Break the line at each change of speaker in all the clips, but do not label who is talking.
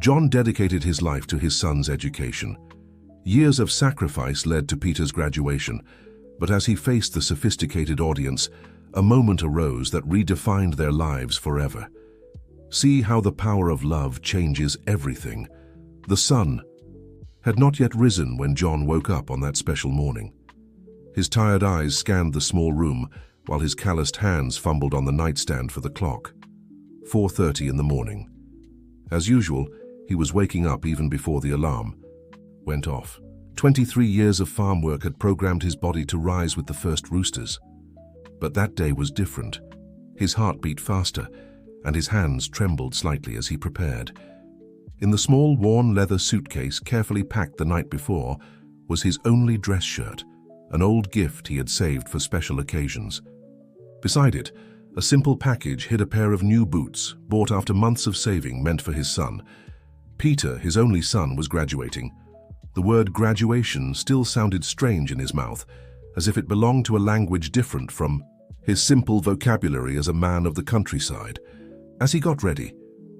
John dedicated his life to his son's education. Years of sacrifice led to Peter's graduation, but as he faced the sophisticated audience, a moment arose that redefined their lives forever. See how the power of love changes everything. The sun had not yet risen when John woke up on that special morning. His tired eyes scanned the small room while his calloused hands fumbled on the nightstand for the clock. 4:30 in the morning. As usual, he was waking up even before the alarm went off. 23 years of farm work had programmed his body to rise with the first roosters. But that day was different. His heart beat faster, and his hands trembled slightly as he prepared. In the small, worn leather suitcase carefully packed the night before was his only dress shirt, an old gift he had saved for special occasions. Beside it, a simple package hid a pair of new boots, bought after months of saving, meant for his son. Peter, his only son, was graduating. The word graduation still sounded strange in his mouth, as if it belonged to a language different from his simple vocabulary as a man of the countryside. As he got ready,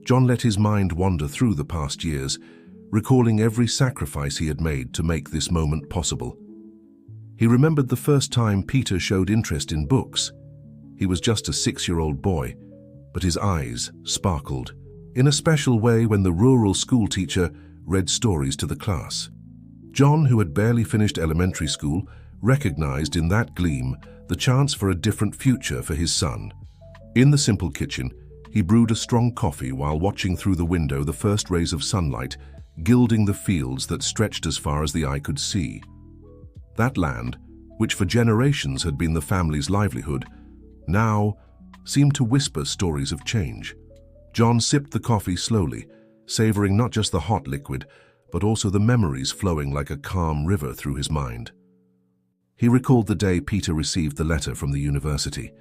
John let his mind wander through the past years, recalling every sacrifice he had made to make this moment possible. He remembered the first time Peter showed interest in books. He was just a 6-year-old boy, but his eyes sparkled in a special way when the rural school teacher read stories to the class. John, who had barely finished elementary school, recognized in that gleam the chance for a different future for his son. In the simple kitchen, he brewed a strong coffee while watching through the window the first rays of sunlight gilding the fields that stretched as far as the eye could see. That land, which for generations had been the family's livelihood, now seemed to whisper stories of change. John sipped the coffee slowly, savoring not just the hot liquid, but also the memories flowing like a calm river through his mind. He recalled the day Peter received the letter from the university.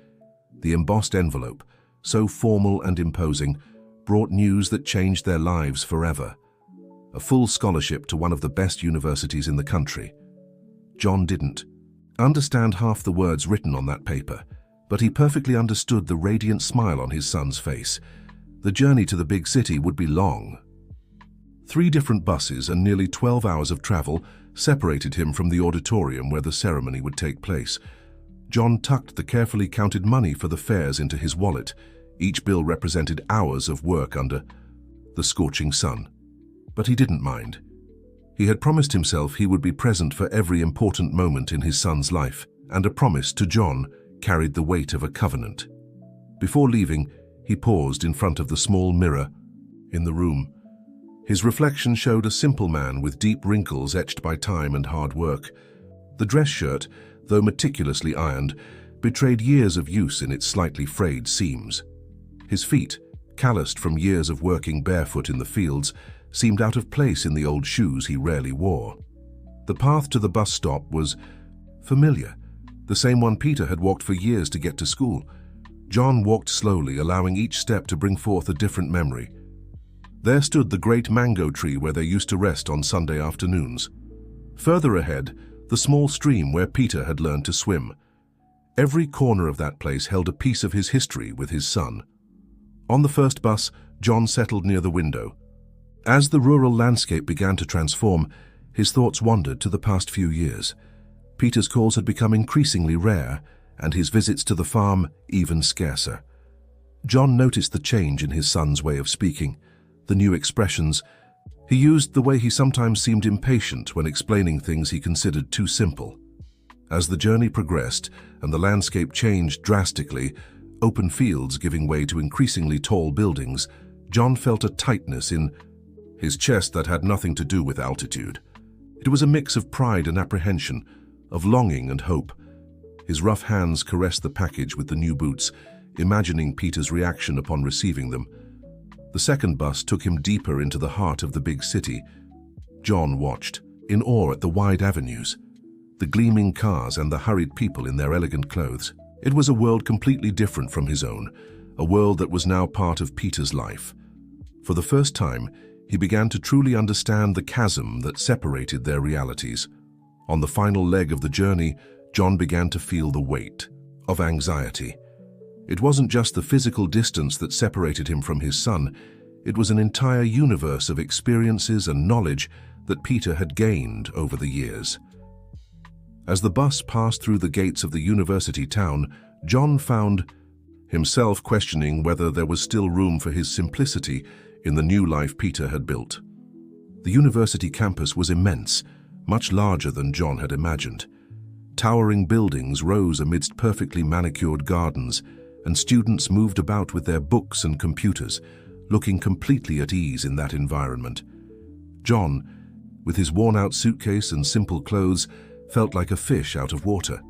The embossed envelope, so formal and imposing, brought news that changed their lives forever. A full scholarship to one of the best universities in the country. John didn't understand half the words written on that paper, but he perfectly understood the radiant smile on his son's face. The journey to the big city would be long. 3 different buses and nearly 12 hours of travel separated him from the auditorium where the ceremony would take place. John tucked the carefully counted money for the fares into his wallet. Each bill represented hours of work under the scorching sun. But he didn't mind. He had promised himself he would be present for every important moment in his son's life, and a promise to John carried the weight of a covenant. Before leaving, he paused in front of the small mirror in the room. His reflection showed a simple man with deep wrinkles etched by time and hard work. The dress shirt, though meticulously ironed, betrayed years of use in its slightly frayed seams. His feet, calloused from years of working barefoot in the fields, seemed out of place in the old shoes he rarely wore. The path to the bus stop was familiar, the same one Peter had walked for years to get to school. John walked slowly, allowing each step to bring forth a different memory. There stood the great mango tree where they used to rest on Sunday afternoons. Further ahead, the small stream where Peter had learned to swim. Every corner of that place held a piece of his history with his son. On the first bus, John settled near the window. As the rural landscape began to transform, his thoughts wandered to the past few years. Peter's calls had become increasingly rare, and his visits to the farm even scarcer. John noticed the change in his son's way of speaking, the new expressions. He used the way he sometimes seemed impatient when explaining things he considered too simple. As the journey progressed and the landscape changed drastically, open fields giving way to increasingly tall buildings, John felt a tightness in his chest that had nothing to do with altitude. It was a mix of pride and apprehension, of longing and hope. His rough hands caressed the package with the new boots, imagining Peter's reaction upon receiving them. The second bus took him deeper into the heart of the big city. John watched, in awe at the wide avenues, the gleaming cars and the hurried people in their elegant clothes. It was a world completely different from his own, a world that was now part of Peter's life. For the first time, he began to truly understand the chasm that separated their realities. On the final leg of the journey, John began to feel the weight of anxiety. It wasn't just the physical distance that separated him from his son, It was an entire universe of experiences and knowledge that Peter had gained over the years. As the bus passed through the gates of the university town, John found himself questioning whether there was still room for his simplicity in the new life Peter had built. The university campus was immense, much larger than John had imagined. Towering buildings rose amidst perfectly manicured gardens, and students moved about with their books and computers, looking completely at ease in that environment. John, with his worn-out suitcase and simple clothes, felt like a fish out of water.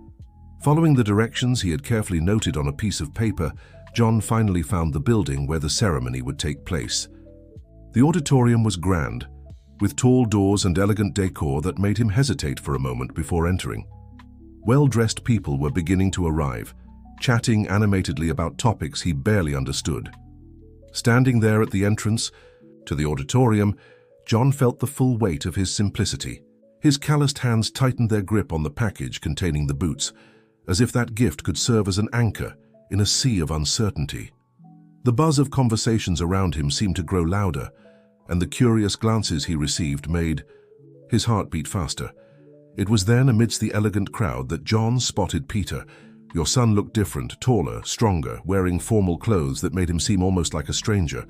Following the directions he had carefully noted on a piece of paper, John finally found the building where the ceremony would take place. The auditorium was grand, with tall doors and elegant decor that made him hesitate for a moment before entering. Well-dressed people were beginning to arrive, chatting animatedly about topics he barely understood. Standing there at the entrance to the auditorium, John felt the full weight of his simplicity. His calloused hands tightened their grip on the package containing the boots, as if that gift could serve as an anchor in a sea of uncertainty. The buzz of conversations around him seemed to grow louder, and the curious glances he received made his heart beat faster. It was then, amidst the elegant crowd, that John spotted Peter. Your son looked different, taller, stronger, wearing formal clothes that made him seem almost like a stranger.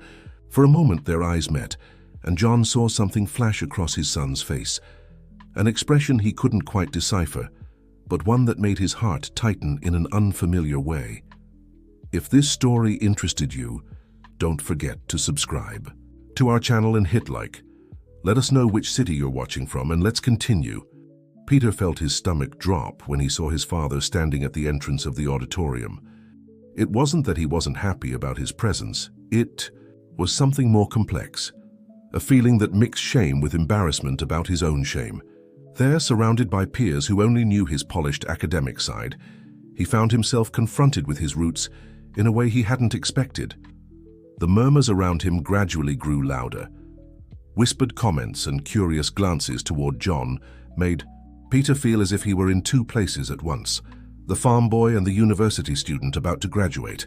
For a moment their eyes met, and John saw something flash across his son's face. An expression he couldn't quite decipher, but one that made his heart tighten in an unfamiliar way. If this story interested you, don't forget to subscribe to our channel and hit like. Let us know which city you're watching from, and let's continue. Peter felt his stomach drop when he saw his father standing at the entrance of the auditorium. It wasn't that he wasn't happy about his presence. It was something more complex, a feeling that mixed shame with embarrassment about his own shame. There, surrounded by peers who only knew his polished academic side, he found himself confronted with his roots in a way he hadn't expected. The murmurs around him gradually grew louder. Whispered comments and curious glances toward John made Peter feel as if he were in two places at once, the farm boy and the university student about to graduate.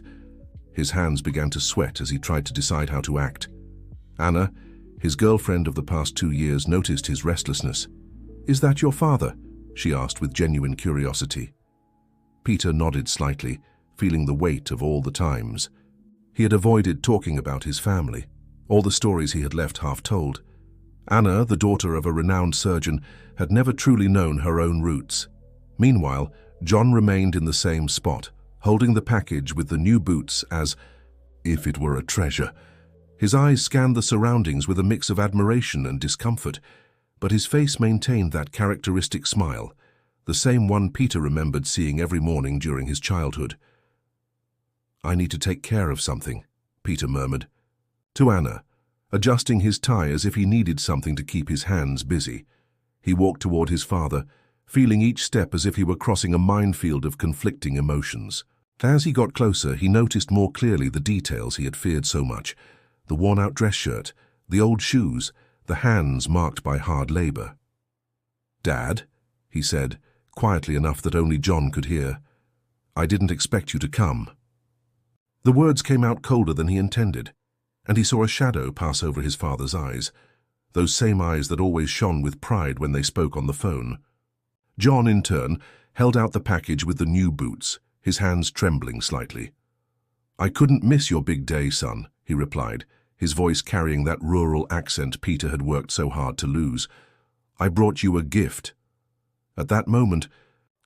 His hands began to sweat as he tried to decide how to act. Anna, his girlfriend of the past 2 years, noticed his restlessness. "Is that your father?" she asked with genuine curiosity. Peter nodded slightly, feeling the weight of all the times he had avoided talking about his family, all the stories he had left half told. Anna, the daughter of a renowned surgeon, had never truly known her own roots. Meanwhile, John remained in the same spot, holding the package with the new boots as if it were a treasure. His eyes scanned the surroundings with a mix of admiration and discomfort, but his face maintained that characteristic smile, the same one Peter remembered seeing every morning during his childhood. "I need to take care of something," Peter murmured. To Anna, adjusting his tie as if he needed something to keep his hands busy. He walked toward his father, feeling each step as if he were crossing a minefield of conflicting emotions. As he got closer, he noticed more clearly the details he had feared so much: the worn-out dress shirt, the old shoes, the hands marked by hard labor. "Dad," he said, quietly enough that only John could hear, "I didn't expect you to come." The words came out colder than he intended, and he saw a shadow pass over his father's eyes, those same eyes that always shone with pride when they spoke on the phone. John, in turn, held out the package with the new boots, his hands trembling slightly. "I couldn't miss your big day, son," he replied, his voice carrying that rural accent Peter had worked so hard to lose. "I brought you a gift." At that moment,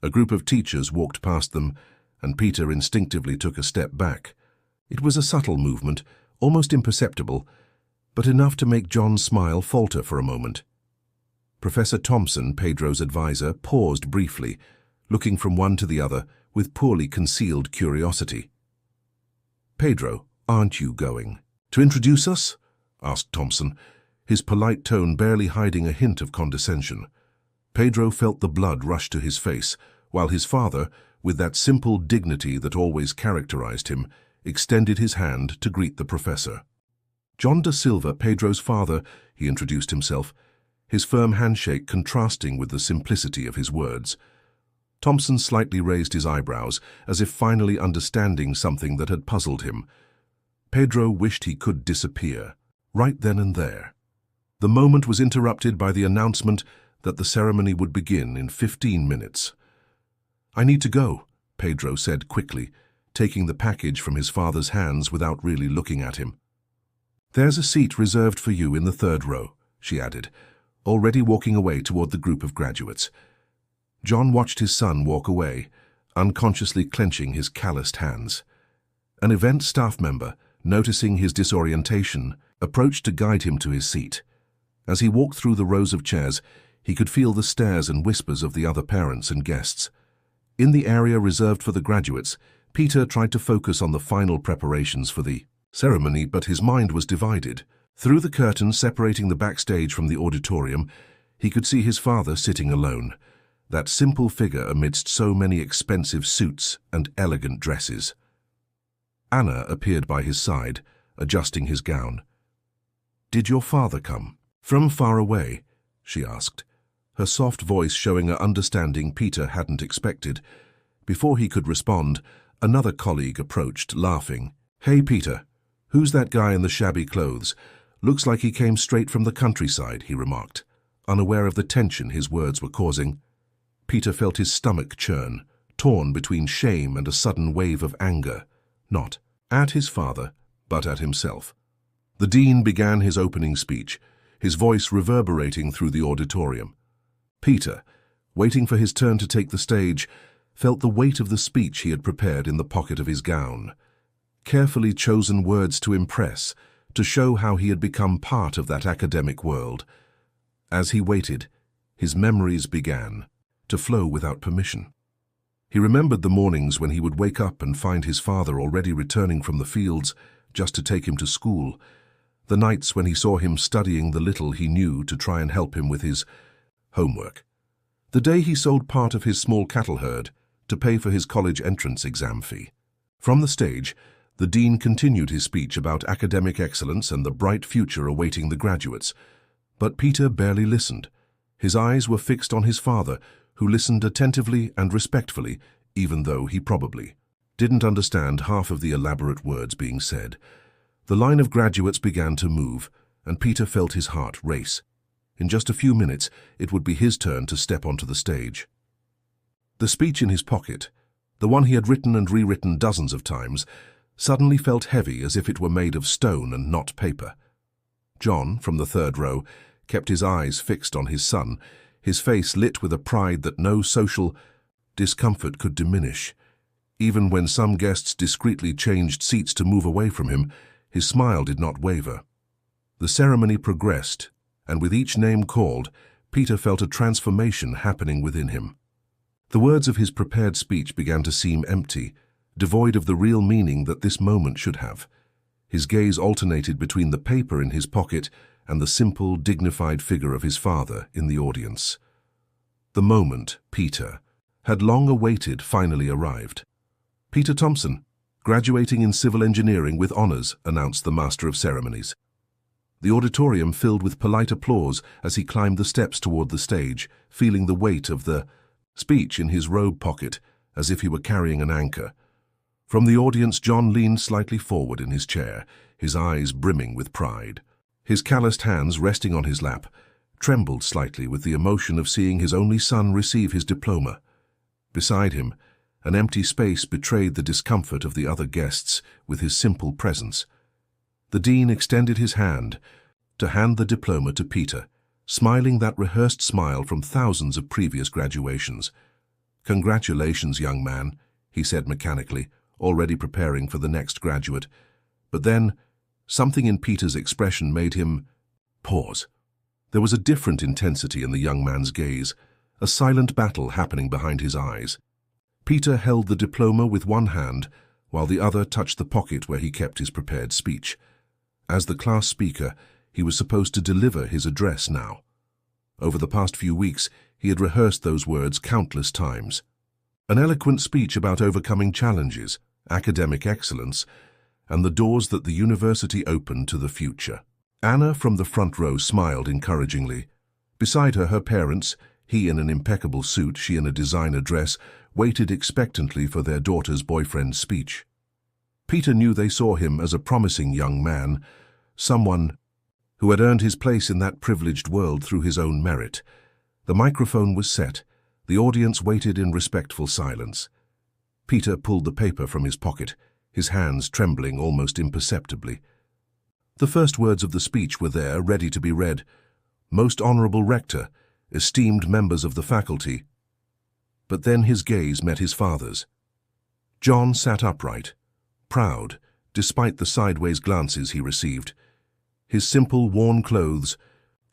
a group of teachers walked past them, and Peter instinctively took a step back. It was a subtle movement, almost imperceptible, but enough to make John's smile falter for a moment. Professor Thompson, Pedro's advisor, paused briefly, looking from one to the other with poorly concealed curiosity. "Pedro, aren't you going to introduce us?" asked Thompson, his polite tone barely hiding a hint of condescension. Pedro felt the blood rush to his face, while his father, with that simple dignity that always characterized him, extended his hand to greet the professor. "John da Silva, Pedro's father," he introduced himself, his firm handshake contrasting with the simplicity of his words. Thompson slightly raised his eyebrows, as if finally understanding something that had puzzled him. Pedro wished he could disappear. right then and there. The moment was interrupted by the announcement that the ceremony would begin in 15 minutes. "I need to go," Pedro said quickly, taking the package from his father's hands without really looking at him. "There's a seat reserved for you in the 3rd row," she added, already walking away toward the group of graduates. John watched his son walk away, unconsciously clenching his calloused hands. An event staff member, noticing his disorientation, approached to guide him to his seat. As he walked through the rows of chairs, he could feel the stares and whispers of the other parents and guests. In the area reserved for the graduates, Peter tried to focus on the final preparations for the ceremony, but his mind was divided. Through the curtain separating the backstage from the auditorium, he could see his father sitting alone, that simple figure amidst so many expensive suits and elegant dresses. Anna appeared by his side, adjusting his gown. "Did your father come from far away?" she asked, her soft voice showing an understanding Peter hadn't expected. Before he could respond, another colleague approached, laughing. "Hey, Peter, who's that guy in the shabby clothes? Looks like he came straight from the countryside," he remarked, unaware of the tension his words were causing. Peter felt his stomach churn, torn between shame and a sudden wave of anger, not at his father, but at himself. The dean began his opening speech, his voice reverberating through the auditorium. Peter, waiting for his turn to take the stage, felt the weight of the speech he had prepared in the pocket of his gown. Carefully chosen words to impress, to show how he had become part of that academic world. As he waited, his memories began to flow without permission. He remembered the mornings when he would wake up and find his father already returning from the fields just to take him to school, the nights when he saw him studying the little he knew to try and help him with his homework, the day he sold part of his small cattle herd to pay for his college entrance exam fee. From the stage, the dean continued his speech about academic excellence and the bright future awaiting the graduates. But Peter barely listened. His eyes were fixed on his father, who listened attentively and respectfully, even though he probably didn't understand half of the elaborate words being said. The line of graduates began to move, and Peter felt his heart race. In just a few minutes, it would be his turn to step onto the stage. The speech in his pocket, the one he had written and rewritten dozens of times, suddenly felt heavy as if it were made of stone and not paper. John, from the 3rd row, kept his eyes fixed on his son, his face lit with a pride that no social discomfort could diminish. Even when some guests discreetly changed seats to move away from him, his smile did not waver. The ceremony progressed, and with each name called, Peter felt a transformation happening within him. The words of his prepared speech began to seem empty, devoid of the real meaning that this moment should have. His gaze alternated between the paper in his pocket and the simple, dignified figure of his father in the audience. The moment, Peter had long awaited, finally arrived. "Peter Thompson, graduating in civil engineering with honors," announced the master of ceremonies. The auditorium filled with polite applause as he climbed the steps toward the stage, feeling the weight of the speech in his robe pocket as if he were carrying an anchor. From the audience, John leaned slightly forward in his chair, his eyes brimming with pride. His calloused hands, resting on his lap, trembled slightly with the emotion of seeing his only son receive his diploma. Beside him, an empty space betrayed the discomfort of the other guests with his simple presence. The dean extended his hand to hand the diploma to Peter, smiling that rehearsed smile from thousands of previous graduations. "Congratulations, young man," he said mechanically, already preparing for the next graduate. But then, something in Peter's expression made him pause. There was a different intensity in the young man's gaze, a silent battle happening behind his eyes. Peter held the diploma with one hand, while the other touched the pocket where he kept his prepared speech. As the class speaker, he was supposed to deliver his address now. Over the past few weeks, he had rehearsed those words countless times. An eloquent speech about overcoming challenges, academic excellence, and the doors that the university opened to the future. Anna from the front row smiled encouragingly. Beside her, her parents, he in an impeccable suit, she in a designer dress, waited expectantly for their daughter's boyfriend's speech. Peter knew they saw him as a promising young man, someone who had earned his place in that privileged world through his own merit. The microphone was set. The audience waited in respectful silence. Peter pulled the paper from his pocket, his hands trembling almost imperceptibly. The first words of the speech were there, ready to be read. "Most Honourable Rector, esteemed members of the faculty." But then his gaze met his father's. John sat upright, proud, despite the sideways glances he received. His simple, worn clothes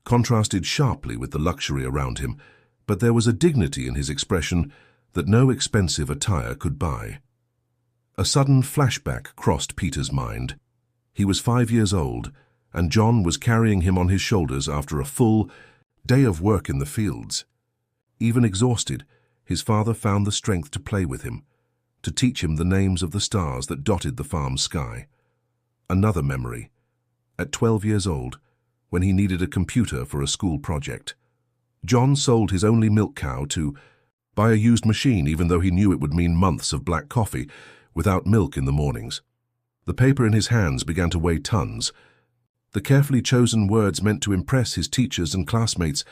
contrasted sharply with the luxury around him, but there was a dignity in his expression that no expensive attire could buy. A sudden flashback crossed Peter's mind. He was 5 years old, and John was carrying him on his shoulders after a full day of work in the fields. Even exhausted, his father found the strength to play with him, to teach him the names of the stars that dotted the farm's sky. Another memory. At 12 years old, when he needed a computer for a school project, John sold his only milk cow to buy a used machine, even though he knew it would mean months of black coffee without milk in the mornings. The paper in his hands began to weigh tons. The carefully chosen words meant to impress his teachers and classmates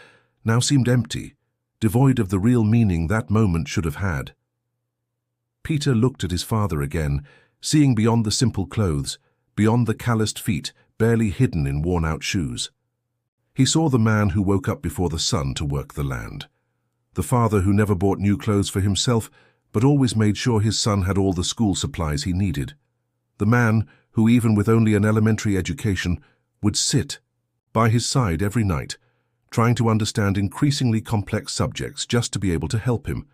now seemed empty, devoid of the real meaning that moment should have had. Peter looked at his father again, seeing beyond the simple clothes, beyond the calloused feet, barely hidden in worn-out shoes. He saw the man who woke up before the sun to work the land. The father who never bought new clothes for himself, but always made sure his son had all the school supplies he needed. The man who, even with only an elementary education, would sit by his side every night, trying to understand increasingly complex subjects just to be able to help him.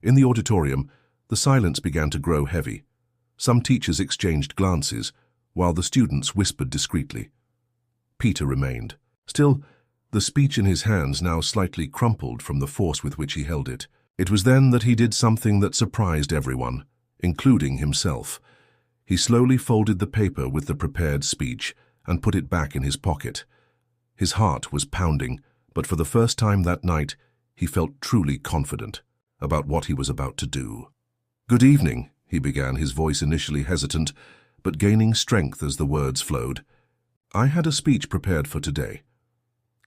In the auditorium, the silence began to grow heavy. Some teachers exchanged glances, while the students whispered discreetly. Peter remained. Still, the speech in his hands now slightly crumpled from the force with which he held it. It was then that he did something that surprised everyone, including himself. He slowly folded the paper with the prepared speech and put it back in his pocket. His heart was pounding, but for the first time that night, he felt truly confident about what he was about to do. "Good evening," he began, his voice initially hesitant, but gaining strength as the words flowed. "I had a speech prepared for today.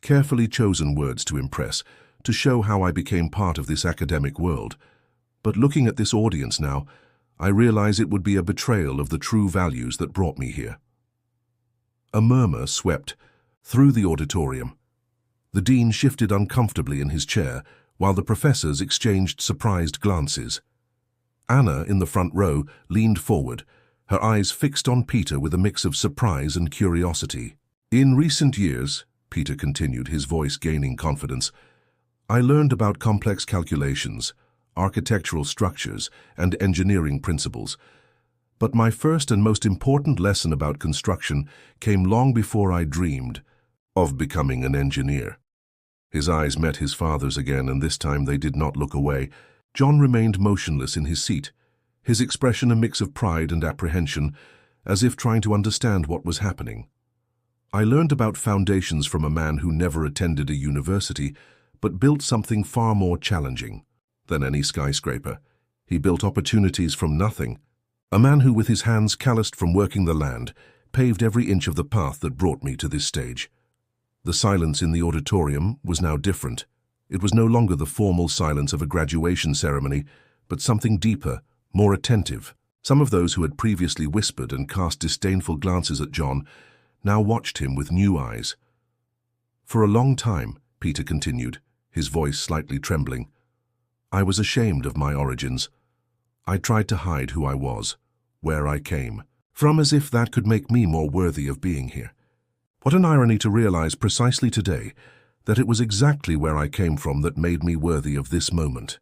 Carefully chosen words to impress, to show how I became part of this academic world. But looking at this audience now, I realize it would be a betrayal of the true values that brought me here." A murmur swept through the auditorium. The dean shifted uncomfortably in his chair, while the professors exchanged surprised glances. Anna, in the front row, leaned forward, her eyes fixed on Peter with a mix of surprise and curiosity. "In recent years," Peter continued, his voice gaining confidence, "I learned about complex calculations, architectural structures, and engineering principles. But my first and most important lesson about construction came long before I dreamed of becoming an engineer." His eyes met his father's again, and this time they did not look away. John remained motionless in his seat, his expression a mix of pride and apprehension, as if trying to understand what was happening. "I learned about foundations from a man who never attended a university, but built something far more challenging than any skyscraper. He built opportunities from nothing. A man who, with his hands calloused from working the land, paved every inch of the path that brought me to this stage." The silence in the auditorium was now different. It was no longer the formal silence of a graduation ceremony, but something deeper, more attentive. Some of those who had previously whispered and cast disdainful glances at John now watched him with new eyes. "For a long time," Peter continued, his voice slightly trembling, "I was ashamed of my origins. I tried to hide who I was, where I came from, as if that could make me more worthy of being here. What an irony to realize precisely today that it was exactly where I came from that made me worthy of this moment."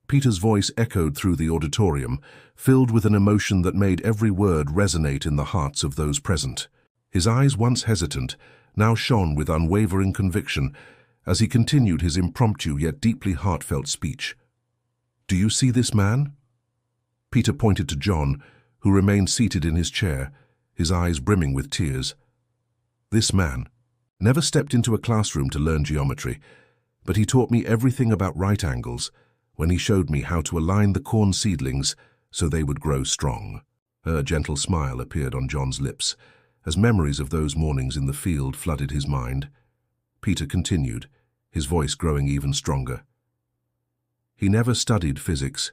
Peter's voice echoed through the auditorium, filled with an emotion that made every word resonate in the hearts of those present. His eyes, once hesitant, now shone with unwavering conviction as he continued his impromptu yet deeply heartfelt speech. "Do you see this man?" Peter pointed to John, who remained seated in his chair, his eyes brimming with tears. "This man never stepped into a classroom to learn geometry, but he taught me everything about right angles when he showed me how to align the corn seedlings so they would grow strong." A gentle smile appeared on John's lips, as memories of those mornings in the field flooded his mind. Peter continued, his voice growing even stronger. He never studied physics,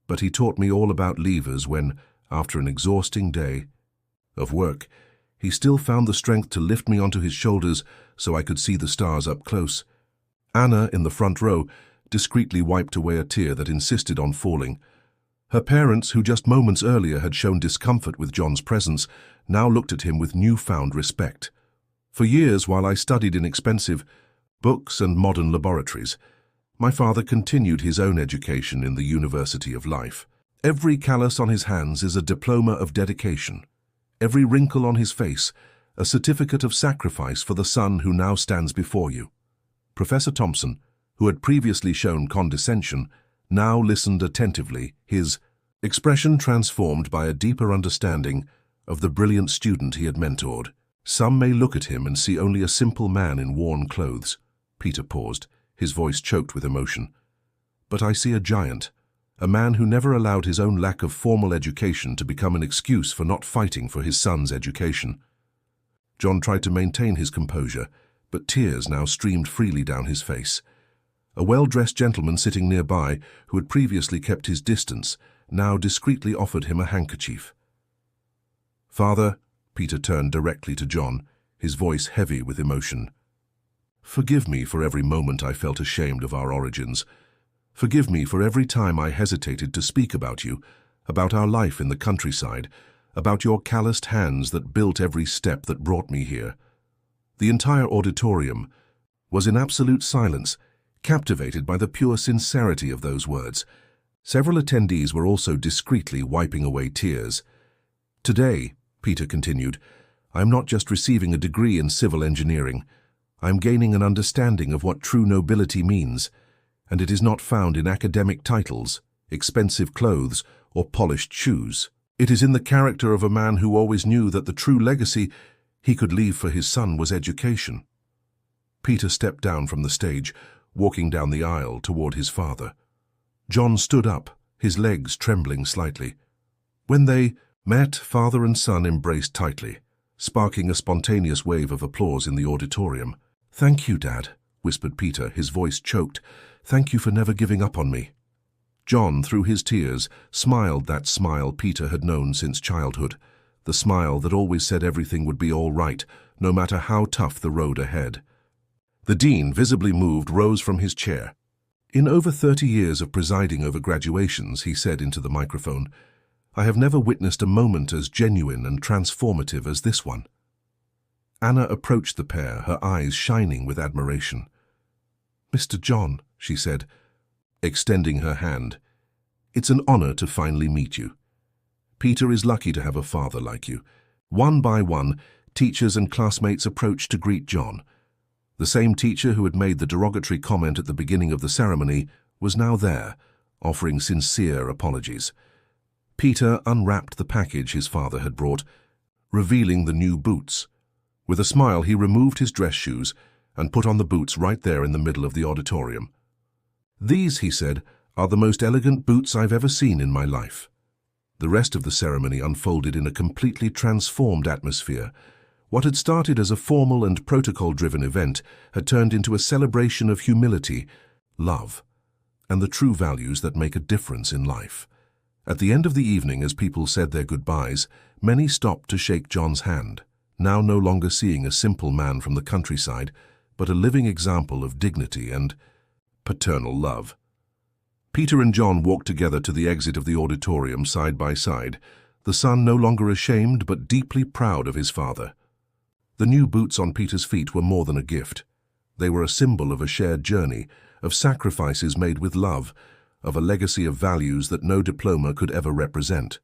but he taught me all about levers when, after an exhausting day of work, he still found the strength to lift me onto his shoulders so I could see the stars up close. Anna, in the front row, discreetly wiped away a tear that insisted on falling. Her parents, who just moments earlier had shown discomfort with John's presence, now looked at him with newfound respect. For years, while I studied in expensive books and modern laboratories, my father continued his own education in the University of Life. Every callus on his hands is a diploma of dedication. Every wrinkle on his face, a certificate of sacrifice for the son who now stands before you. Professor Thompson, who had previously shown condescension, now listened attentively, his expression transformed by a deeper understanding of the brilliant student he had mentored. Some may look at him and see only a simple man in worn clothes. Peter paused, his voice choked with emotion. But I see a giant, a man who never allowed his own lack of formal education to become an excuse for not fighting for his son's education. John tried to maintain his composure, but tears now streamed freely down his face. A well-dressed gentleman sitting nearby, who had previously kept his distance, now discreetly offered him a handkerchief. "Father," Peter turned directly to John, his voice heavy with emotion. "Forgive me for every moment I felt ashamed of our origins. Forgive me for every time I hesitated to speak about you, about our life in the countryside, about your calloused hands that built every step that brought me here." The entire auditorium was in absolute silence, captivated by the pure sincerity of those words. Several attendees were also discreetly wiping away tears. "Today," Peter continued, "I am not just receiving a degree in civil engineering. I am gaining an understanding of what true nobility means, and it is not found in academic titles, expensive clothes, or polished shoes. It is in the character of a man who always knew that the true legacy he could leave for his son was education." Peter stepped down from the stage, walking down the aisle toward his father. John stood up, his legs trembling slightly. When they met, father and son embraced tightly, sparking a spontaneous wave of applause in the auditorium. "Thank you, Dad," whispered Peter, his voice choked. "Thank you for never giving up on me." John, through his tears, smiled that smile Peter had known since childhood, the smile that always said everything would be all right, no matter how tough the road ahead. The dean, visibly moved, rose from his chair. "In over 30 years of presiding over graduations," he said into the microphone, "I have never witnessed a moment as genuine and transformative as this one." Anna approached the pair, her eyes shining with admiration. "Mr. John," she said, extending her hand, "it's an honor to finally meet you. Peter is lucky to have a father like you." One by one, teachers and classmates approached to greet John. The same teacher who had made the derogatory comment at the beginning of the ceremony was now there, offering sincere apologies. Peter unwrapped the package his father had brought, revealing the new boots. With a smile, he removed his dress shoes and put on the boots right there in the middle of the auditorium. "These," he said, "are the most elegant boots I've ever seen in my life." The rest of the ceremony unfolded in a completely transformed atmosphere. What had started as a formal and protocol-driven event had turned into a celebration of humility, love, and the true values that make a difference in life. At the end of the evening, as people said their goodbyes, many stopped to shake John's hand, now no longer seeing a simple man from the countryside, but a living example of dignity and paternal love. Peter and John walked together to the exit of the auditorium side by side, the son no longer ashamed but deeply proud of his father. The new boots on Peter's feet were more than a gift. They were a symbol of a shared journey, of sacrifices made with love, of a legacy of values that no diploma could ever represent.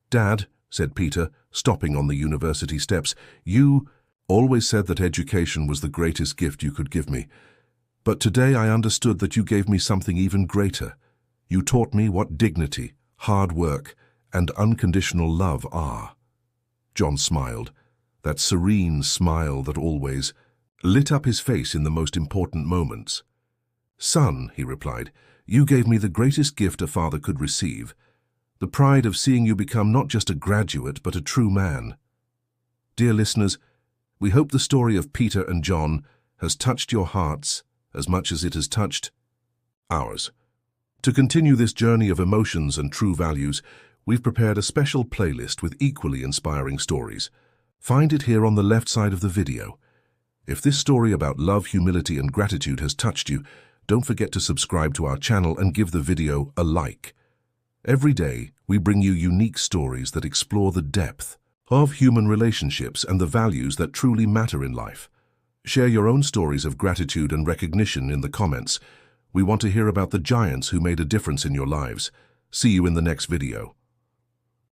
"Dad," said Peter, stopping on the university steps, "you always said that education was the greatest gift you could give me. But today I understood that you gave me something even greater. You taught me what dignity, hard work, and unconditional love are." John smiled, that serene smile that always lit up his face in the most important moments. "Son," he replied, "you gave me the greatest gift a father could receive, the pride of seeing you become not just a graduate but a true man." Dear listeners, we hope the story of Peter and John has touched your hearts as much as it has touched ours. To continue this journey of emotions and true values, we've prepared a special playlist with equally inspiring stories. Find it here on the left side of the video. If this story about love, humility, and gratitude has touched you, don't forget to subscribe to our channel and give the video a like. Every day, we bring you unique stories that explore the depth of human relationships and the values that truly matter in life. Share your own stories of gratitude and recognition in the comments. We want to hear about the giants who made a difference in your lives. See you in the next video.